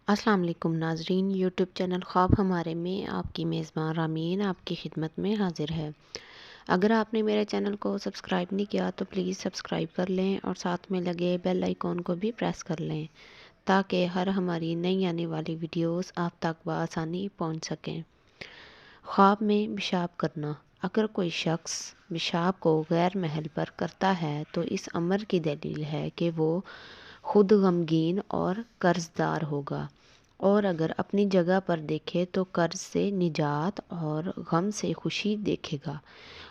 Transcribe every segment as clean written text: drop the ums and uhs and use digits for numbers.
السلام علیکم ناظرین، یوٹیوب چینل خواب ہمارے میں آپ کی میزبان رامین آپ کی خدمت میں حاضر ہے۔ اگر آپ نے میرے چینل کو سبسکرائب نہیں کیا تو پلیز سبسکرائب کر لیں اور ساتھ میں لگے بیل آئیکن کو بھی پریس کر لیں تاکہ ہر ہماری نئی آنے والی ویڈیوز آپ تک بآسانی پہنچ سکیں۔ خواب میں پیشاب کرنا۔ اگر کوئی شخص پیشاب کو غیر محل پر کرتا ہے تو اس امر کی دلیل ہے کہ وہ خود غمگین اور قرض دار ہوگا، اور اگر اپنی جگہ پر دیکھے تو قرض سے نجات اور غم سے خوشی دیکھے گا،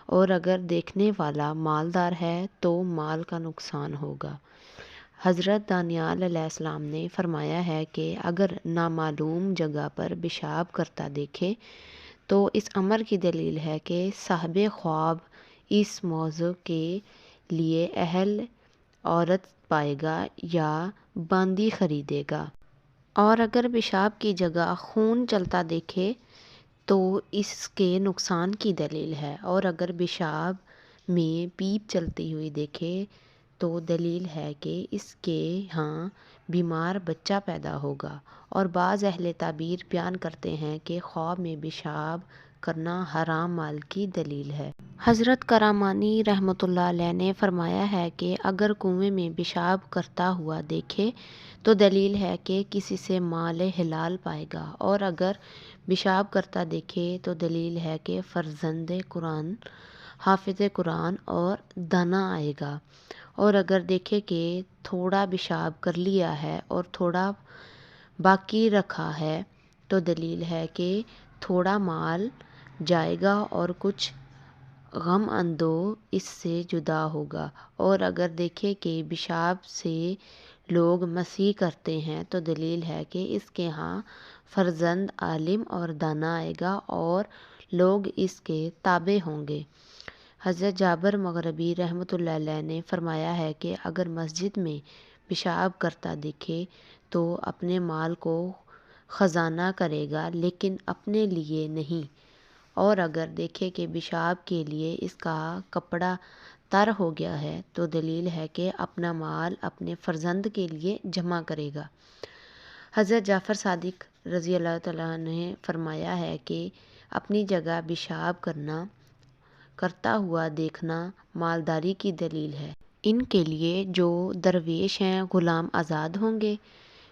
اور اگر دیکھنے والا مالدار ہے تو مال کا نقصان ہوگا۔ حضرت دانیال علیہ السلام نے فرمایا ہے کہ اگر نامعلوم جگہ پر پیشاب کرتا دیکھے تو اس امر کی دلیل ہے کہ صاحب خواب اس موضوع کے لیے اہل عورت پائے گا یا باندی خریدے گا، اور اگر پیشاب کی جگہ خون چلتا دیکھے تو اس کے نقصان کی دلیل ہے، اور اگر پیشاب میں پیپ چلتی ہوئی دیکھے تو دلیل ہے کہ اس کے ہاں بیمار بچہ پیدا ہوگا۔ اور بعض اہل تعبیر بیان کرتے ہیں کہ خواب میں پیشاب کرنا حرام مال کی دلیل ہے۔ حضرت کرامانی رحمۃ اللہ علیہ نے فرمایا ہے کہ اگر کنویں میں پیشاب کرتا ہوا دیکھے تو دلیل ہے کہ کسی سے مال حلال پائے گا، اور اگر پیشاب کرتا دیکھے تو دلیل ہے کہ فرزند قرآن، حافظ قرآن اور دانا آئے گا، اور اگر دیکھے کہ تھوڑا پیشاب کر لیا ہے اور تھوڑا باقی رکھا ہے تو دلیل ہے کہ تھوڑا مال جائے گا اور کچھ غم اندو اس سے جدا ہوگا، اور اگر دیکھے کہ پیشاب سے لوگ مسیح کرتے ہیں تو دلیل ہے کہ اس کے ہاں فرزند عالم اور دانا آئے گا اور لوگ اس کے تابع ہوں گے۔ حضرت جابر مغربی رحمۃ اللہ علیہ نے فرمایا ہے کہ اگر مسجد میں پیشاب کرتا دکھے تو اپنے مال کو خزانہ کرے گا لیکن اپنے لیے نہیں، اور اگر دیکھے کہ پیشاب کے لیے اس کا کپڑا تر ہو گیا ہے تو دلیل ہے کہ اپنا مال اپنے فرزند کے لیے جمع کرے گا۔ حضرت جعفر صادق رضی اللہ تعالیٰ عنہ نے فرمایا ہے کہ اپنی جگہ پیشاب کرتا ہوا دیکھنا مالداری کی دلیل ہے۔ ان کے لیے جو درویش ہیں غلام آزاد ہوں گے،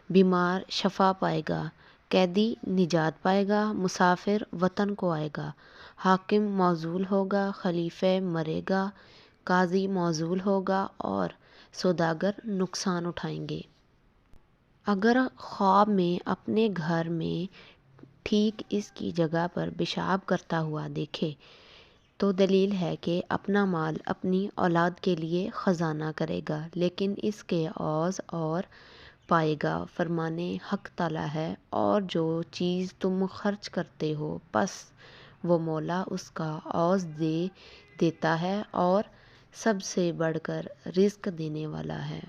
بیمار شفا پائے گا، قیدی نجات پائے گا، مسافر وطن کو آئے گا، حاکم معزول ہوگا، خلیفہ مرے گا، قاضی معزول ہوگا اور سوداگر نقصان اٹھائیں گے۔ اگر خواب میں اپنے گھر میں ٹھیک اس کی جگہ پر پیشاب کرتا ہوا دیکھے تو دلیل ہے کہ اپنا مال اپنی اولاد کے لیے خزانہ کرے گا لیکن اس کے عوض اور پائے گا۔ فرمان حق تعالیٰ ہے، اور جو چیز تم خرچ کرتے ہو پس وہ مولا اس کا عوض دے دیتا ہے اور سب سے بڑھ کر رزق دینے والا ہے۔